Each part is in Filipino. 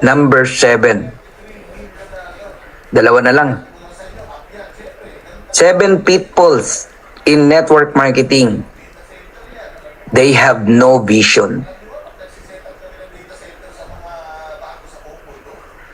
Number 7. Dalawa na lang. 7 pitfalls in network marketing. They have no vision.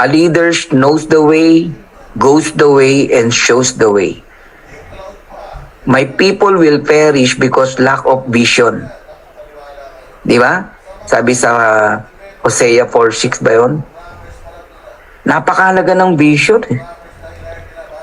A leader knows the way, goes the way, and shows the way. My people will perish because lack of vision. Di ba? Sabi sa Hosea 4:6 ba yun? Napakahalaga ng vision eh.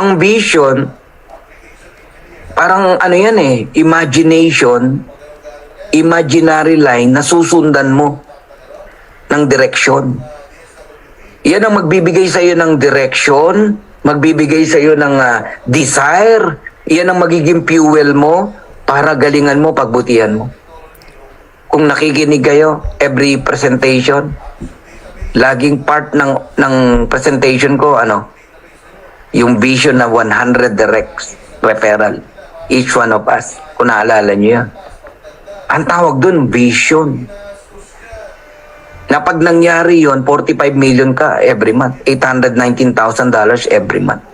Ang vision, parang ano yan eh, imagination, imaginary line na susundan mo ng direksyon. Yan ang magbibigay sa iyo ng direction, magbibigay sa iyo ng desire, yan ang magiging fuel mo para galingan mo, pagbutihan mo. Kung nakikinig kayo, every presentation, laging part ng presentation ko, yung vision na 100 direct referral. Each one of us, kung naalala nyo yan. Ang tawag dun, vision. Na pag nangyari yon 45 million ka every month, $819,000 every month.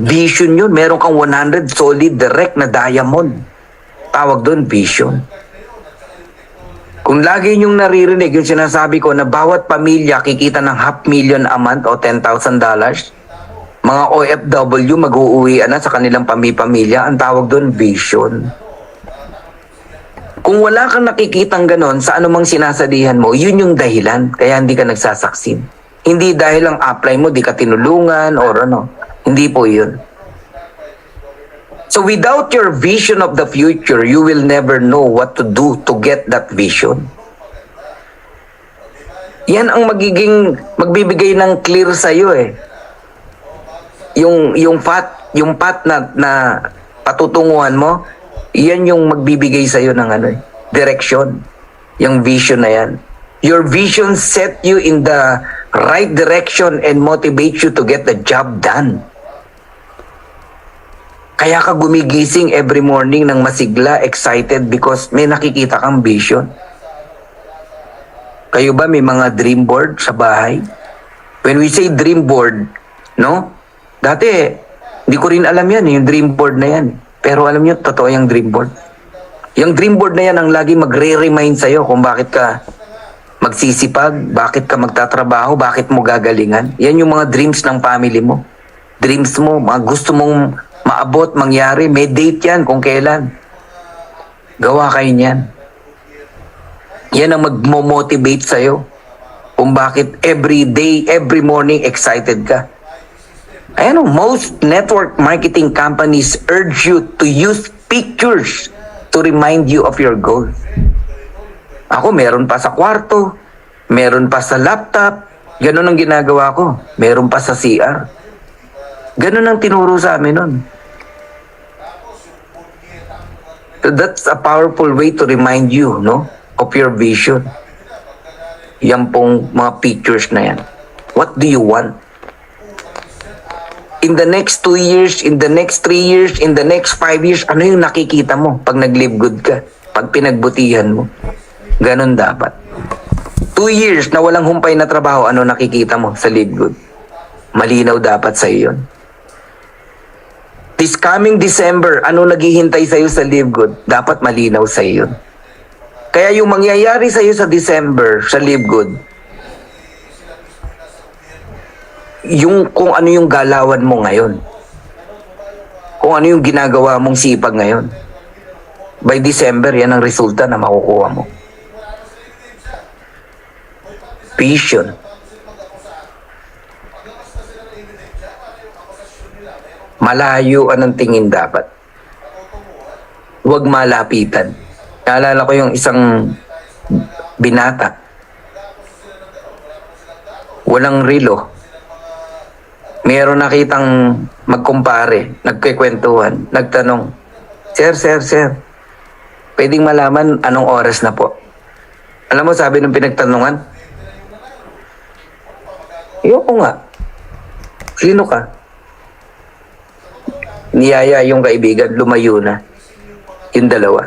Vision yun, meron kang 100 solid direct na diamond. Tawag dun, vision. Kung lagi nyong naririnig yung sinasabi ko na bawat pamilya kikita ng $500,000 a month o $10,000, mga OFW mag-uuwian na sa kanilang pamilya, ang tawag doon vision. Kung wala kang nakikitang ganon sa anumang sinasadihan mo, yun yung dahilan kaya hindi ka nagsasaksin. Hindi dahil ang apply mo di ka tinulungan or hindi po yun. So without your vision of the future, you will never know what to do to get that vision. Yan ang magbibigay ng clear sa iyo eh. Yung path na patutunguhan mo, yan yung magbibigay sa iyo ng direction. Yung vision na yan. Your vision set you in the right direction and motivates you to get the job done. Kaya ka gumigising every morning ng masigla, excited because may nakikita kang vision. Kayo ba may mga dream board sa bahay? When we say dream board, dati, hindi ko rin alam yan, yung dream board na yan. Pero alam nyo, totoo yung dream board. Yung dream board na yan ang lagi magre-remind sa'yo kung bakit ka magsisipag, bakit ka magtatrabaho, bakit mo gagalingan. Yan yung mga dreams ng family mo. Dreams mo, mga gusto mong maabot, mangyari, may date yan kung kailan. Gawa kayo niyan. Yan ang magmo-motivate sa'yo kung bakit every day, every morning, excited ka. Most network marketing companies urge you to use pictures to remind you of your goal. Ako, meron pa sa kwarto, meron pa sa laptop, ganun ang ginagawa ko. Meron pa sa CR. Ganun ang tinuro sa amin nun. So that's a powerful way to remind you, of your vision. Yan pong mga pictures na yan. What do you want? In the next 2 years, in the next 3 years, in the next 5 years, ano yung nakikita mo pag nag-live good ka? Pag pinagbutihan mo? Ganon dapat. 2 years na walang humpay na trabaho, ano nakikita mo sa live good? Malinaw dapat sa iyo yun. This coming December, ano naghihintay sa iyo sa live good? Dapat malinaw sa iyo yun. Kaya yung mangyayari sa iyo sa December, sa live good, yung kung ano yung galawan mo ngayon. Kung ano yung ginagawa mong sipag ngayon. By December, yan ang resulta na makukuha mo. Vision. Malayo ang tingin dapat. Huwag malapitan. Naalala ko yung isang binata. Walang relo. Meron nakitang magkumpare, nagkikwentuhan, nagtanong, Sir, pwedeng malaman anong oras na po? Alam mo, sabi ng pinagtanungan, Ayoko nga. Sino ka? Niyaya yung kaibigan, lumayo na. Yung dalawa.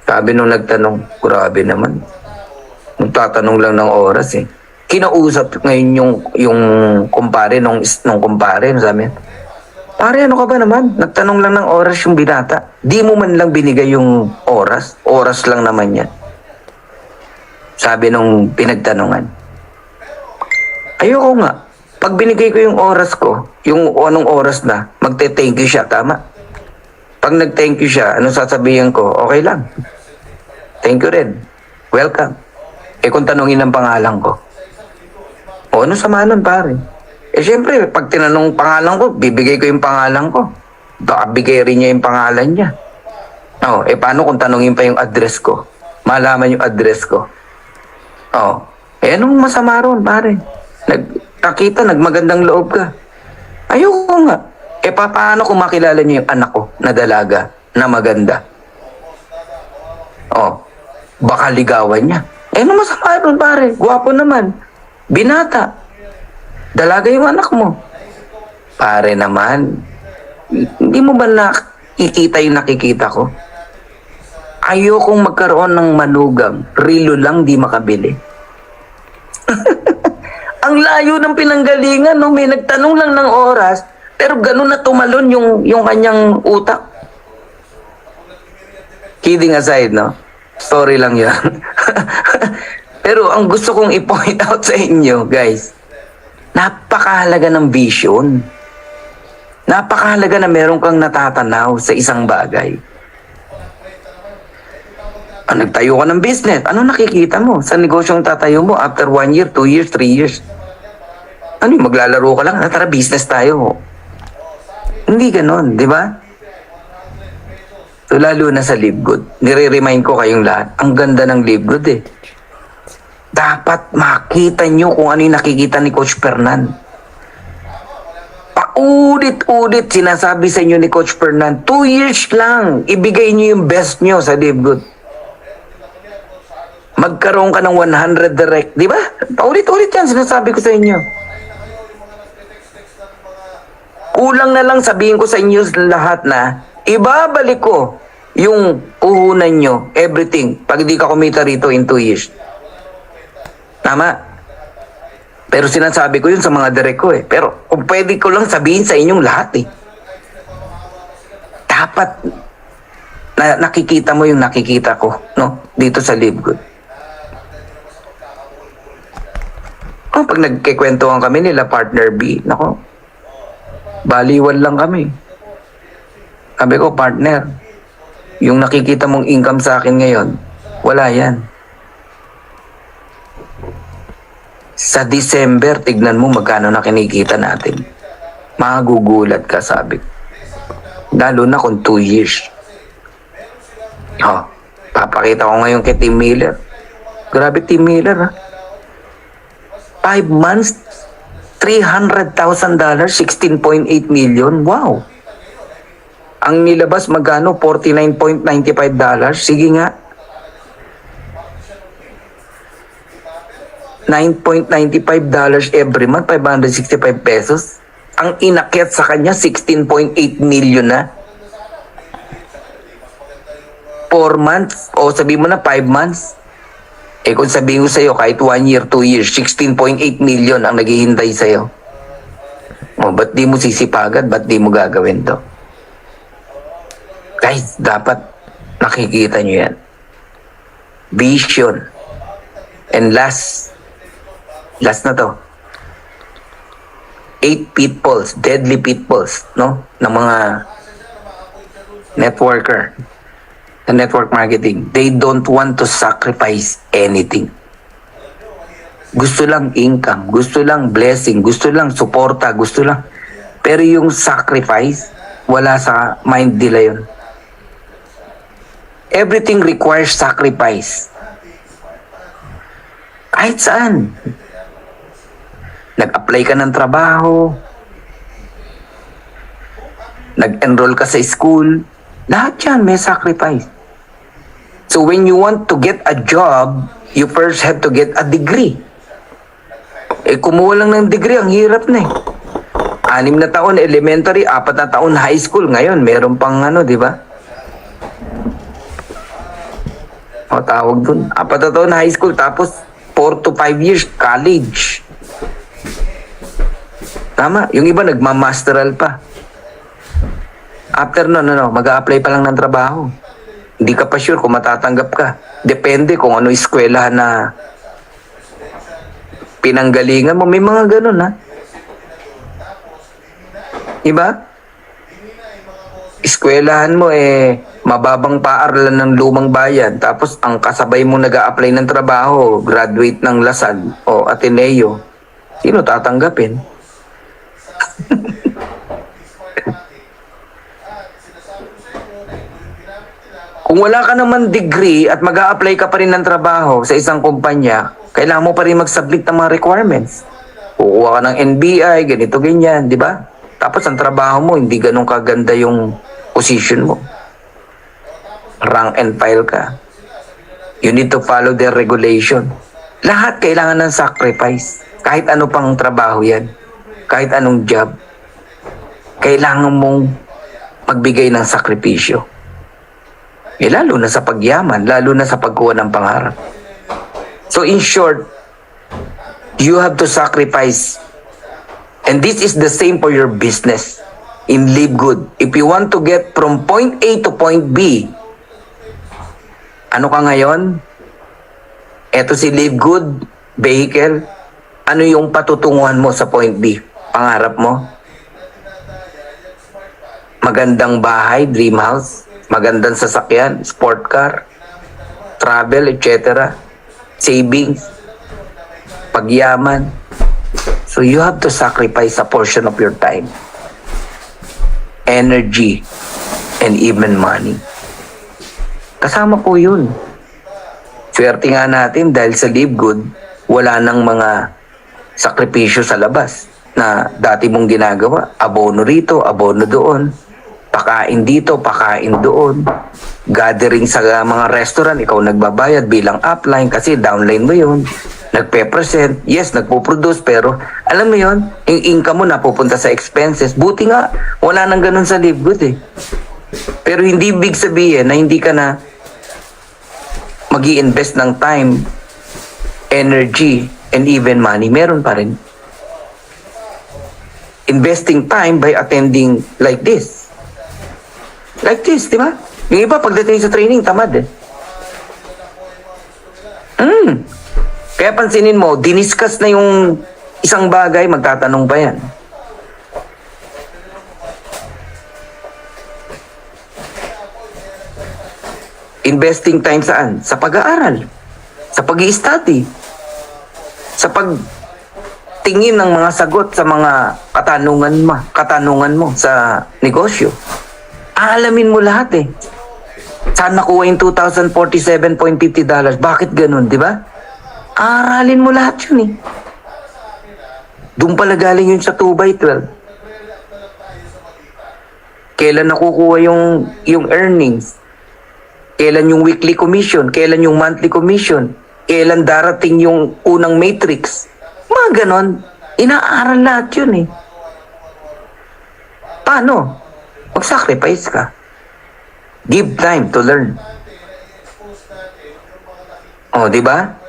Sabi nung nagtanong, grabe naman. Nagtatanong lang ng oras eh. kinausap ngayon yung kumpare nung kumpare, sabi niya, pare, ano ka ba naman? Nagtanong lang ng oras yung binata. Di mo man lang binigay yung oras. Oras lang naman yan. Sabi nung pinagtanungan. Ayoko nga. Pag binigay ko yung oras ko, yung anong oras na, magte-thank you siya, tama? Pag nag-thank you siya, anong sasabihin ko? Okay lang. Thank you rin. Welcome. Eh kung tanongin ang pangalan ko. O ano sama nun, pare? Eh syempre, pag tinanong pangalan ko, bibigay ko yung pangalan ko. Baka bigay rin niya yung pangalan niya. Oh, eh paano kung tanongin pa yung address ko? Malaman yung address ko. Oh, eh anong masama ron, pare? Nakita, nagmagandang loob ka. Ayoko nga. Eh paano kung makilala niyo yung anak ko na dalaga, na maganda? Oh, baka ligawan niya. Eh anong masama ron, pare? Gwapo naman. Binata. Dalaga yung anak mo. Pare naman, hindi mo ba nakikita yung nakikita ko? Ayokong magkaroon ng manugang. Rilo lang di makabili. Ang layo ng pinanggalingan, no? May nagtanong lang ng oras, pero ganun na tumalon yung kanyang utak. Kidding aside, no? Story lang yan. Pero ang gusto kong i-point out sa inyo, guys, napakahalaga ng vision. Napakahalaga na meron kang natatanaw sa isang bagay. Nagtayo ka ng business. Ano nakikita mo sa negosyong tatayo mo after 1 year, 2 years, 3 years? Ano yung maglalaro ka lang? Tara, business tayo. Hindi ganon, di ba? So, lalo na sa Live Good. Nire-remind ko kayong lahat. Ang ganda ng Live Good eh. Dapat makita nyo kung ano yung nakikita ni Coach Fernan. Paulit-ulit sinasabi sa inyo ni Coach Fernan, 2 years lang, ibigay nyo yung best nyo sa Live Good. Magkaroon ka ng 100 direct, di ba? Paulit-ulit yan, sinasabi ko sa inyo. Kulang na lang sabihin ko sa inyo lahat na, ibabalik ko yung puhunan nyo, everything, pag di ka kumita rito in 2 years. Tama? Pero sinasabi ko yun sa mga direct ko eh. Pero kung pwede ko lang sabihin sa inyong lahat eh. Dapat na nakikita mo yung nakikita ko, no? Dito sa Live Good. Oh, pag nagkikwentuhan kami nila, partner B, nako, baliwan lang kami. Sabi ko, partner, yung nakikita mong income sa akin ngayon, wala yan. Sa December, tignan mo magkano na kinikita natin. Magugulat ka, sabi. Lalo na kung 2 years. Oh, papakita ko ngayon kay Tim Miller. Grabe, Tim Miller, ha? 5 months, $300,000, $16.8 million. Wow! Ang nilabas magkano? $49.95. Sige nga. $9.95 every month, 565 pesos. Ang inakyat sa kanya, 16.8 million na. 4 months, o sabi mo na 5 months. Eh kung sabihin ko sa'yo, kahit 1 year, 2 years, 16.8 million ang naghihintay sa'yo. O, ba't di mo sisipagan? Ba't di mo gagawin to? Guys, dapat nakikita nyo yan. Vision. And last na to. 8 pitfalls, deadly pitfalls, no? Ng mga networker. The network marketing. They don't want to sacrifice anything. Gusto lang income, gusto lang blessing, gusto lang suporta, gusto lang. Pero yung sacrifice, wala sa mind nila yun. Everything requires sacrifice. Kahit saan. Nag-apply ka ng trabaho, nag-enroll ka sa school, lahat yan may sacrifice. So when you want to get a job, you first have to get a degree. Eh kumuha lang ng degree, ang hirap na eh. 6 na taon elementary, 4 na taon high school. Ngayon, meron pang ano, di ba? O tawag dun. 4 na taon high school, tapos 4 to 5 years, college. Tama, yung iba nagmamasteral pa. After nun, mag-a-apply pa lang ng trabaho. Hindi ka pa sure kung matatanggap ka. Depende kung ano eskwelahan na pinanggalingan mo. May mga ganun, ha? Diba? Eskwelahan mo, mababang paaralan ng lumang bayan. Tapos, ang kasabay mo nag-a-apply ng trabaho, graduate ng Lasal o Ateneo. Sino tatanggapin? Kung wala ka naman degree at mag-a-apply ka pa rin ng trabaho sa isang kumpanya, kailangan mo pa rin mag-submit ng mga requirements. Kukuha ka ng NBI, ganito, ganyan, di ba? Tapos ang trabaho mo, hindi ganun kaganda yung position mo. Rank and file ka. You need to follow their regulation. Lahat kailangan ng sacrifice. Kahit ano pang trabaho yan. Kahit anong job. Kailangan mong magbigay ng sakripisyo. Lalo na sa pagyaman, lalo na sa pagkuha ng pangarap. So in short, you have to sacrifice. And this is the same for your business in Live Good. If you want to get from point A to point B, ano ka ngayon? Eto si Live Good Vehicle. Ano yung patutunguhan mo sa point B? Pangarap mo? Magandang bahay, dream house, magandang sasakyan, sport car, travel, etc. Savings, pagyaman. So you have to sacrifice a portion of your time, energy, and even money. Kasama po yun. Swerte nga natin dahil sa Live Good, wala nang mga sakripisyo sa labas na dati mong ginagawa. Abono rito, abono doon. Pakain dito, pakain doon. Gathering sa mga restaurant, ikaw nagbabayad bilang upline kasi downline mo yun. Nagpe-present, yes, nagpo-produce, pero alam mo yun, yung income mo napupunta sa expenses. Buti nga, wala nang ganun sa Live Good eh. Pero hindi big sabihin na hindi ka na mag-i-invest ng time, energy, and even money. Meron pa rin. Investing time by attending like this. Like this, di ba? Yung iba, pagdating sa training, tamad eh. Kaya pansinin mo, diniscuss na yung isang bagay, magtatanong pa yan. Investing time saan? Sa pag-aaral. Sa pag-i-study. Sa pagtingin ng mga sagot sa mga katanungan mo sa negosyo. Aalamin mo lahat eh. Saan nakuha yung $2,047.50? Bakit ganun, di ba? Aralin mo lahat yun eh. Doon pala galing yun sa 2x12. Kailan nakukuha yung earnings? Kailan yung weekly commission? Kailan yung monthly commission? Kailan darating yung unang matrix? Mga ganon. Inaaral lahat yun eh. Paano? Mag-sacrifice ka. Give time to learn. Oh, di ba?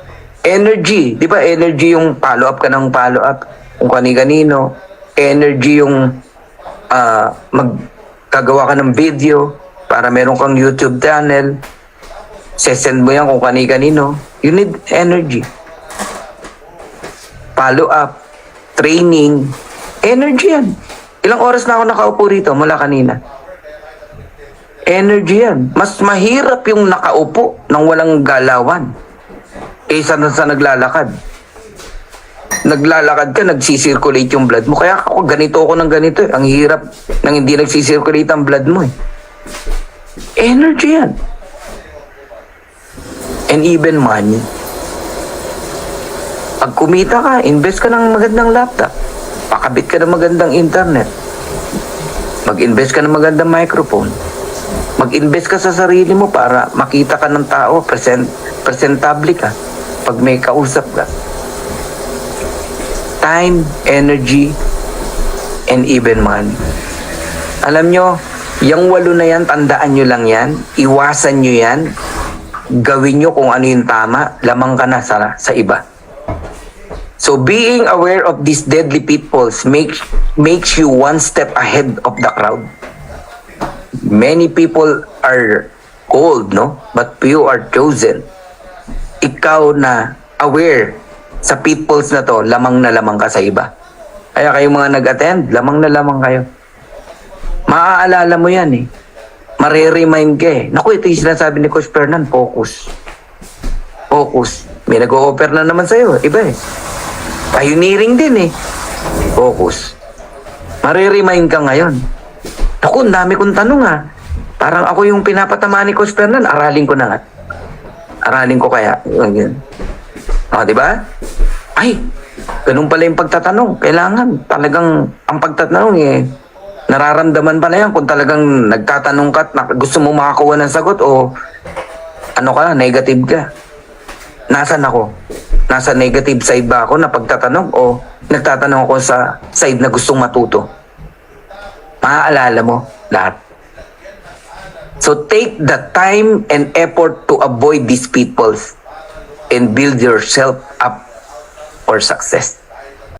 Energy. Di ba energy yung follow-up ka ng follow-up? Kung kani-kanino. Energy yung magkagawa ka ng video para meron kang YouTube channel. Sesend mo yan kung kani-kanino. You need energy. Follow-up. Training. Energy yan. Ilang oras na ako nakaupo rito mula kanina. Energy yan. Mas mahirap yung nakaupo nang walang galawan kaysa sa naglalakad. Naglalakad ka, nagsisirculate yung blood mo. Kaya ako, ganito ako ng ganito eh. Ang hirap nang hindi nagsisirculate ang blood mo eh. Energy yan. And even money. Pag kumita ka, invest ka ng magandang laptop. Pakabit ka ng magandang internet. Mag-invest ka ng magandang microphone. Mag-invest ka sa sarili mo para makita ka ng tao, presentable ka pag may kausap ka. Time, energy, and even money. Alam nyo, yung 8 na yan, tandaan nyo lang yan, iwasan nyo yan, gawin nyo kung ano yung tama, lamang ka na sa iba. So being aware of these deadly pitfalls makes you one step ahead of the crowd. Many people are called, no? But few are chosen. Ikaw na aware sa pitfalls na to, lamang na lamang ka sa iba. Kaya kayong mga nag-attend, lamang na lamang kayo. Maaalala mo yan eh. Mareremind ka eh. Naku, ito yung sinasabi ni Coach Fernan, focus. Focus. May nag-o-offer na naman sa'yo, iba eh. Pioneering din eh. Focus. Mareremind ka ngayon. Naku, ang dami kong tanong ah. Parang ako yung pinapatamaan ni Coach Fernan, aralin ko na nga. Aralin ko kaya. O, di ba? Ay, ganun pala yung pagtatanong. Kailangan talagang ang pagtatanong eh. Nararamdaman pa na yan kung talagang nagtatanong ka at gusto mo makakuha ng sagot o ano ka, negative ka. Nasaan ako? Nasa negative side ba ako na pagtatanong o nagtatanong ako sa side na gustong matuto? Maaalala mo lahat. So take the time and effort to avoid these pitfalls and build yourself up for success.